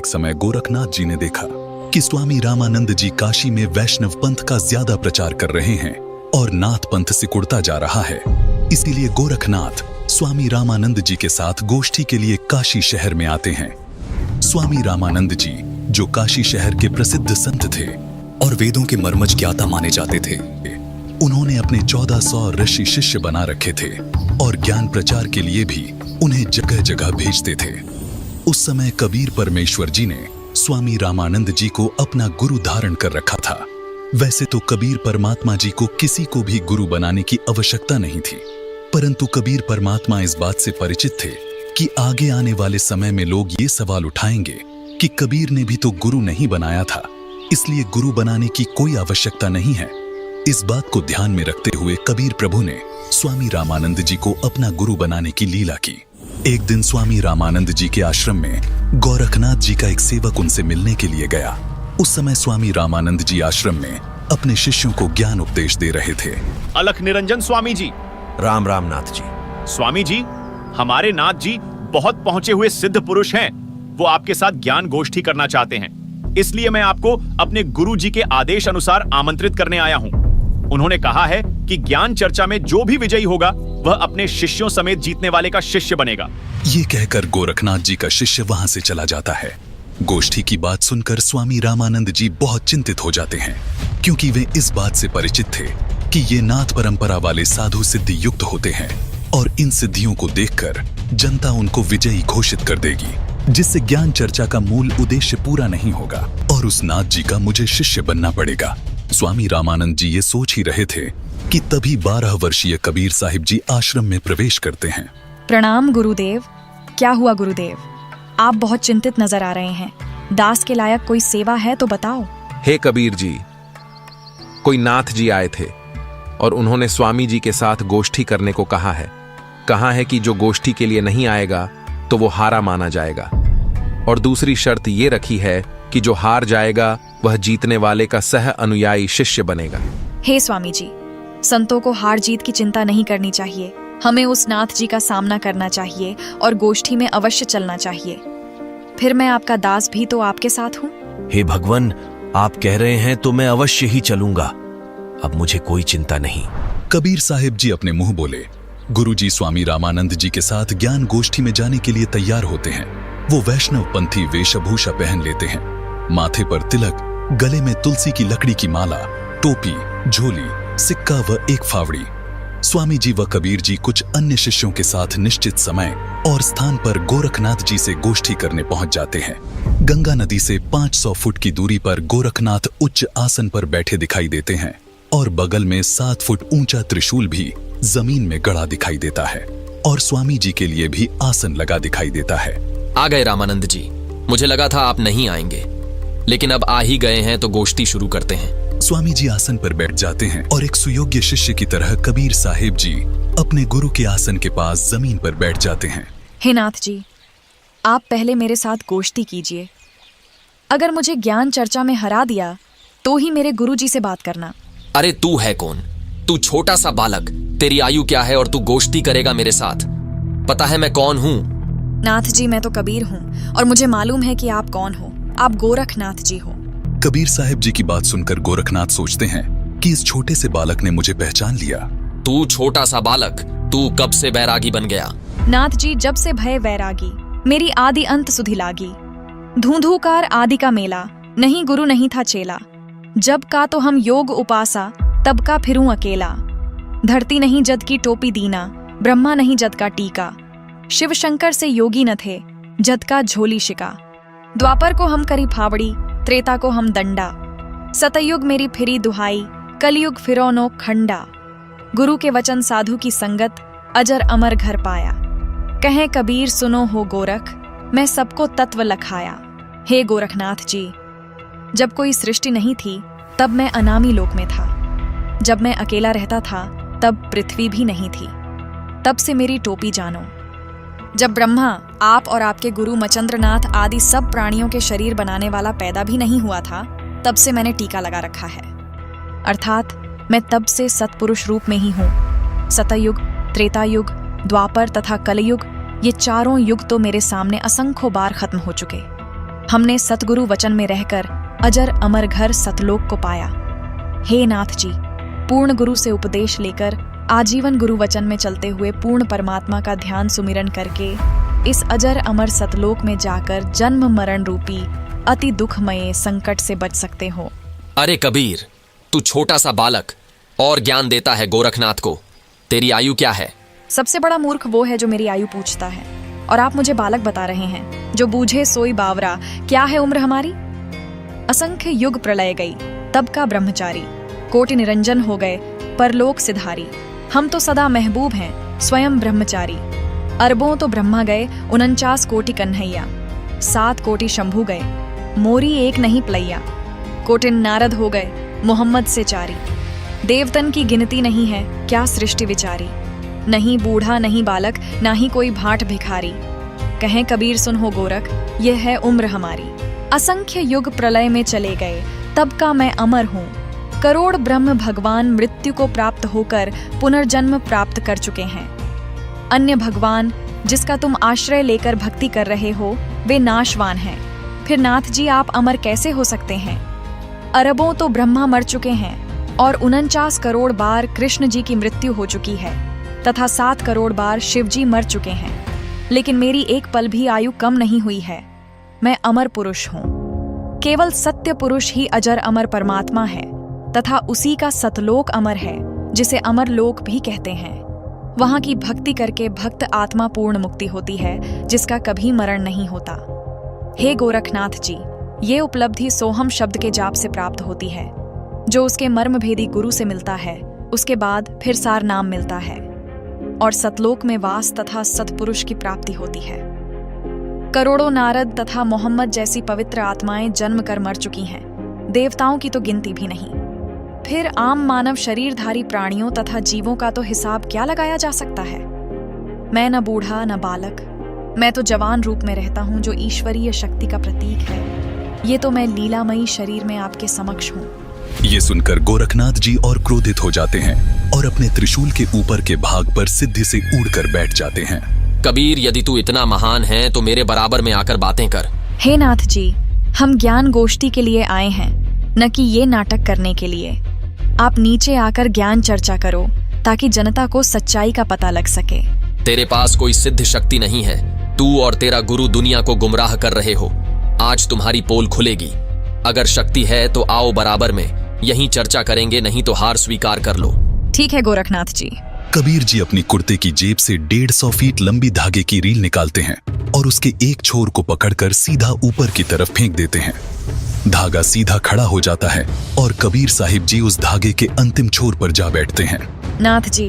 एक समय गोरखनाथ जी ने देखा कि स्वामी रामानंद जी काशी में वैष्णव पंथ का ज्यादा प्रचार कर रहे हैं और नाथ पंथ सिकुड़ता जा रहा है। इसीलिए गोरखनाथ स्वामी रामानंद जी के साथ गोष्ठी के लिए काशी शहर में आते हैं। स्वामी रामानंद जी, जो काशी शहर के प्रसिद्ध संत थे और वेदों के मर्मज्ञ ज्ञाता माने जाते थे, उन्होंने अपने 1400 ऋषि शिष्य बना रखे थे और ज्ञान प्रचार के लिए भी उन्हें जगह जगह भेजते थे। उस समय कबीर परमेश्वर जी ने स्वामी रामानंद जी को अपना गुरु धारण कर रखा था। वैसे तो कबीर परमात्मा जी को किसी को भी गुरु बनाने की आवश्यकता नहीं थी, परंतु कबीर परमात्मा इस बात से परिचित थे कि आगे आने वाले समय में लोग ये सवाल उठाएंगे कि कबीर ने भी तो गुरु नहीं बनाया था, इसलिए गुरु बनाने की कोई आवश्यकता नहीं है। इस बात को ध्यान में रखते हुए कबीर प्रभु ने स्वामी रामानंद जी को अपना गुरु बनाने की लीला की। एक दिन स्वामी रामानंद जी के आश्रम में गोरखनाथ जी का एक सेवक उनसे मिलने के लिए गया। उस समय स्वामी रामानंद जी आश्रम में अपने शिष्यों को ज्ञान उपदेश दे रहे थे। अलख निरंजन स्वामी जी। राम राम नाथ जी। स्वामी जी, हमारे नाथ जी बहुत पहुंचे हुए सिद्ध पुरुष हैं। वो आपके साथ ज्ञान गोष्ठी करना चाहते हैं, इसलिए मैं आपको अपने गुरु जी के आदेश अनुसार आमंत्रित करने आया हूँ। उन्होंने कहा है कि ज्ञान चर्चा में जो भी विजयी होगा वह अपने शिष्यों समेत जीतने वाले का शिष्य बनेगा। ये कहकर गोरखनाथ जी का शिष्य वहां से चला जाता है। गोष्ठी की बात सुनकर स्वामी रामानंद जी बहुत चिंतित हो जाते हैं, क्योंकि वे इस बात से परिचित थे कि ये नाथ परंपरा वाले साधु सिद्धि युक्त होते हैं और इन सिद्धियों को देखकर जनता उनको विजयी घोषित कर देगी, जिससे ज्ञान चर्चा का मूल उद्देश्य पूरा नहीं होगा और उस नाथ जी का मुझे शिष्य बनना पड़ेगा। स्वामी रामानंद जी ये सोच ही रहे थे कि तभी 12 वर्षीय कबीर साहिब जी आश्रम में प्रवेश करते हैं। प्रणाम गुरुदेव। क्या हुआ गुरुदेव? आप बहुत चिंतित नजर आ रहे हैं। दास के लायक कोई सेवा है तो बताओ। हे कबीर जी, कोई नाथ जी आए थे और उन्होंने स्वामी जी के साथ गोष्ठी करने को कहा है कि जो गोष्ठी के लिए नहीं आएगा तो वो हारा माना जाएगा, और दूसरी शर्त ये रखी है कि जो हार जाएगा वह जीतने वाले का सह अनुयायी शिष्य बनेगा। हे स्वामी जी, संतों को हार जीत की चिंता नहीं करनी चाहिए। हमें उस नाथ जी का सामना करना चाहिए और गोष्ठी में अवश्य चलना चाहिए। फिर मैं आपका दास भी तो आपके साथ हूँ। हे भगवान, आप कह रहे हैं तो मैं अवश्य ही चलूंगा। अब मुझे कोई चिंता नहीं। कबीर साहिब जी अपने मुंह बोले। गुरुजी स्वामी रामानंद जी के साथ ज्ञान गोष्ठी में जाने के लिए तैयार होते हैं। वो वैष्णव पंथी वेशभूषा पहन लेते हैं, माथे पर तिलक, गले में तुलसी की लकड़ी की माला, टोपी, झोली, सिक्का व एक फावड़ी। स्वामी जी व कबीर जी कुछ अन्य शिष्यों के साथ निश्चित समय और स्थान पर गोरखनाथ जी से गोष्ठी करने पहुंच जाते हैं। गंगा नदी से 500 फुट की दूरी पर गोरखनाथ उच्च आसन पर बैठे दिखाई देते हैं और बगल में 7 फुट ऊंचा त्रिशूल भी जमीन में गड़ा दिखाई देता है और स्वामी जी के लिए भी आसन लगा दिखाई देता है। आ गए रामानंद जी। मुझे लगा था आप नहीं आएंगे, लेकिन अब आ ही गए हैं तो गोष्ठी शुरू करते हैं। स्वामी जी आसन पर बैठ जाते हैं और एक सुयोग्य शिष्य की तरह कबीर साहिब जी अपने गुरु के आसन के पास जमीन पर बैठ जाते हैं। हे नाथ जी, आप पहले मेरे साथ गोष्ठी कीजिए। अगर मुझे ज्ञान चर्चा में हरा दिया तो ही मेरे गुरु जी से बात करना। अरे तू है कौन? तू छोटा सा बालक, तेरी आयु क्या है और तू गोष्ठी करेगा मेरे साथ? पता है मैं कौन हूँ? नाथ जी, मैं तो कबीर हूँ और मुझे मालूम है कि आप कौन हो। आप गोरखनाथ जी हो। कबीर साहिब जी की बात सुनकर गोरखनाथ सोचते हैं कि इस छोटे से बालक ने मुझे पहचान लिया। तू छोटा सा बालक, तू कब से बैरागी बन गया? नाथ जी, जब से भय वैरागी, मेरी आदि अंत सुधि लागी। धूंधूकार आदि का मेला, नहीं गुरु नहीं था चेला। जब का तो हम योग उपासा, तब का फिरूं अकेला। धरती नहीं जद की टोपी दीना, ब्रह्मा नहीं जद का टीका। शिव शंकर से योगी न थे, जद का झोली शिका। द्वापर को हम करी फावड़ी, त्रेता को हम दंडा। सतयुग मेरी फिरी दुहाई, कलयुग फिरो नो खंडा। गुरु के वचन साधु की संगत, अजर अमर घर पाया। कहें कबीर सुनो हो गोरख, मैं सबको तत्व लखाया। हे गोरखनाथ जी, जब कोई सृष्टि नहीं थी तब मैं अनामी लोक में था। जब मैं अकेला रहता था तब पृथ्वी भी नहीं थी। तब से मेरी टोपी जानो। जब ब्रह्मा, आप और आपके गुरु मचंद्रनाथ आदि सब प्राणियों के शरीर बनाने वाला पैदा भी नहीं हुआ था, तब से मैंने टीका लगा रखा है। अर्थात मैं तब से सत्पुरुष रूप में ही हूँ। सतयुग, त्रेतायुग, द्वापर तथा कलयुग, ये चारों युग तो मेरे सामने असंख्यों बार खत्म हो चुके। हमने सतगुरु वचन में रहकर अजर अमर घर सतलोक को पाया। हे नाथ जी, पूर्ण गुरु से उपदेश लेकर आजीवन गुरु वचन में चलते हुए पूर्ण परमात्मा का ध्यान सुमिरन करके इस अजर अमर सतलोक में जाकर जन्म मरण रूपी अति दुखमय संकट से बच सकते हो। अरे कबीर, तू छोटा सा बालक और ज्ञान देता है गोरखनाथ को। तेरी आयु क्या है? सबसे बड़ा मूर्ख वो है जो मेरी आयु पूछता है, और आप मुझे बालक बता रहे हैं। जो बूझे सोई बावरा, क्या है उम्र हमारी? असंख्य युग प्रलय गई, तब का ब्रह्मचारी, कोटि निरंजन हो गए परलोक सिधारी। हम तो सदा महबूब हैं, स्वयं ब्रह्मचारी। अरबों तो ब्रह्मा गए, 49 कोटि कन्हैया। 7 कोटि शंभू गए, मोरी एक नहीं पलैया। कोटिन नारद हो गए, मोहम्मद से चारी। देवतन की गिनती नहीं है, क्या सृष्टि विचारी। नहीं बूढ़ा नहीं बालक, ना ही कोई भाट भिखारी। कहें कबीर सुन हो गोरख, यह है उम्र हमारी। असंख्य युग प्रलय में चले गए, तब का मैं अमर हूँ। करोड़ ब्रह्म भगवान मृत्यु को प्राप्त होकर पुनर्जन्म प्राप्त कर चुके हैं। अन्य भगवान जिसका तुम आश्रय लेकर भक्ति कर रहे हो, वे नाशवान हैं। फिर नाथ जी आप अमर कैसे हो सकते हैं? अरबों तो ब्रह्मा मर चुके हैं, और 49 करोड़ बार कृष्ण जी की मृत्यु हो चुकी है, तथा 7 करोड़ बार शिव जी मर चुके हैं। लेकिन मेरी एक पल भी आयु कम नहीं हुई है। मैं अमर पुरुष हूँ। केवल सत्य पुरुष ही अजर अमर परमात्मा है, तथा उसी का सतलोक अमर है, जिसे अमर लोक भी कहते हैं। वहां की भक्ति करके भक्त आत्मा पूर्ण मुक्ति होती है, जिसका कभी मरण नहीं होता। हे गोरखनाथ जी, ये उपलब्धि सोहम शब्द के जाप से प्राप्त होती है, जो उसके मर्मभेदी गुरु से मिलता है। उसके बाद फिर सार नाम मिलता है, और सतलोक में वास तथा सतपुरुष की प्राप्ति होती है। करोड़ों नारद तथा मोहम्मद जैसी पवित्र आत्माएं जन्म कर मर चुकी हैं, देवताओं की तो गिनती भी नहीं। फिर आम मानव शरीरधारी प्राणियों तथा जीवों का तो हिसाब क्या लगाया जा सकता है। मैं न बूढ़ा न बालक, मैं तो जवान रूप में रहता हूँ, जो ईश्वरीय शक्ति का प्रतीक है। ये तो मैं लीलामयी शरीर में आपके समक्ष हूँ। ये सुनकर गोरखनाथ जी और क्रोधित हो जाते हैं और अपने त्रिशूल के ऊपर के भाग पर सिद्धि से उड़कर बैठ जाते हैं। कबीर, यदि तू इतना महान है तो मेरे बराबर में आकर बातें कर। हे नाथ जी, हम ज्ञान गोष्ठी के लिए आए हैं, न कि ये नाटक करने के लिए। आप नीचे आकर ज्ञान चर्चा करो, ताकि जनता को सच्चाई का पता लग सके। तेरे पास कोई सिद्ध शक्ति नहीं है। तू और तेरा गुरु दुनिया को गुमराह कर रहे हो। आज तुम्हारी पोल खुलेगी। अगर शक्ति है तो आओ बराबर में, यहीं चर्चा करेंगे, नहीं तो हार स्वीकार कर लो। ठीक है गोरखनाथ जी। कबीर जी अपनी कुर्ते की जेब से 150 फीट लंबी धागे की रील निकालते हैं और उसके एक छोर को पकड़कर सीधा ऊपर की तरफ फेंक देते हैं। धागा सीधा खड़ा हो जाता है और कबीर साहिब जी उस धागे के अंतिम छोर पर जा बैठते हैं। नाथ जी,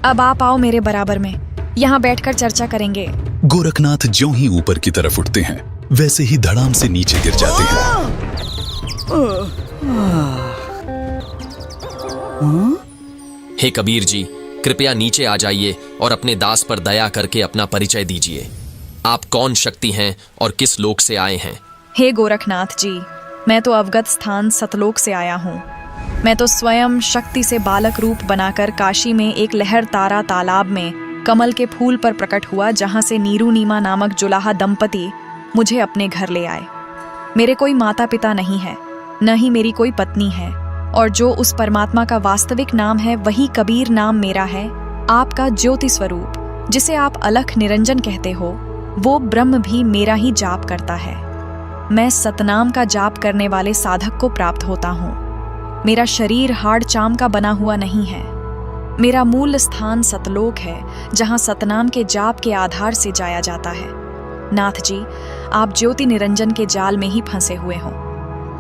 अब आप आओ मेरे बराबर में, यहाँ बैठकर चर्चा करेंगे। गोरखनाथ ज्यों ही ऊपर की तरफ उठते हैं, वैसे ही धड़ाम से नीचे गिर जाते हैं। हे कबीर जी, कृपया नीचे आ जाइए और अपने दास पर दया करके अपना परिचय दीजिए। आप कौन शक्ति हैं और किस लोक से आए हैं? हे गोरखनाथ जी, मैं तो अवगत स्थान सतलोक से आया हूँ। मैं तो स्वयं शक्ति से बालक रूप बनाकर काशी में एक लहर तारा तालाब में कमल के फूल पर प्रकट हुआ, जहाँ से नीरू नीमा नामक जुलाहा दंपति मुझे अपने घर ले आए। मेरे कोई माता पिता नहीं है, न ही मेरी कोई पत्नी है, और जो उस परमात्मा का वास्तविक नाम है वही कबीर नाम मेरा है। आपका ज्योति स्वरूप, जिसे आप अलख निरंजन कहते हो, वो ब्रह्म भी मेरा ही जाप करता है। मैं सतनाम का जाप करने वाले साधक को प्राप्त होता हूँ। मेरा शरीर हाड़ चाम का बना हुआ नहीं है। मेरा मूल स्थान सतलोक है, जहाँ सतनाम के जाप के आधार से जाया जाता है। नाथ जी, आप ज्योति निरंजन के जाल में ही फंसे हुए हो।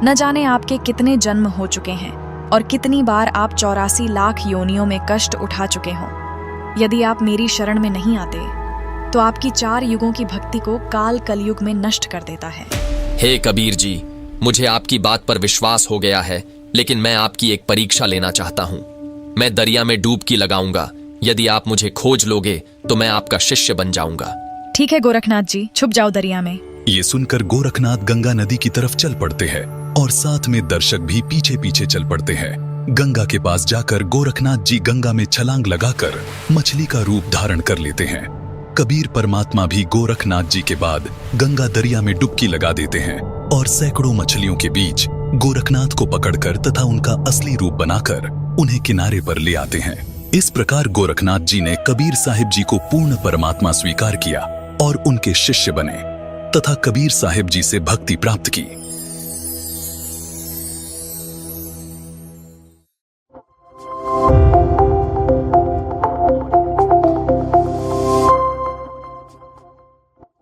न जाने आपके कितने जन्म हो चुके हैं और कितनी बार आप 84 लाख योनियों में कष्ट उठा चुके हो। यदि आप मेरी शरण में नहीं आते तो आपकी 4 युगों की भक्ति को काल कलयुग में नष्ट कर देता है। हे कबीर जी, मुझे आपकी बात पर विश्वास हो गया है, लेकिन मैं आपकी एक परीक्षा लेना चाहता हूँ। मैं दरिया में डुबकी लगाऊंगा। यदि आप मुझे खोज लोगे तो मैं आपका शिष्य बन जाऊंगा। ठीक है गोरखनाथ जी, छुप जाओ दरिया में। ये सुनकर गोरखनाथ गंगा नदी की तरफ चल पड़ते हैं और साथ में दर्शक भी पीछे पीछे चल पड़ते हैं। गंगा के पास जाकर गोरखनाथ जी गंगा में छलांग लगाकर मछली का रूप धारण कर लेते हैं। कबीर परमात्मा भी गोरखनाथ जी के बाद गंगा दरिया में डुबकी लगा देते हैं और सैकड़ों मछलियों के बीच गोरखनाथ को पकड़कर तथा उनका असली रूप बनाकर उन्हें किनारे पर ले आते हैं। इस प्रकार गोरखनाथ जी ने कबीर साहिब जी को पूर्ण परमात्मा स्वीकार किया और उनके शिष्य बने तथा कबीर साहिब जी से भक्ति प्राप्त की।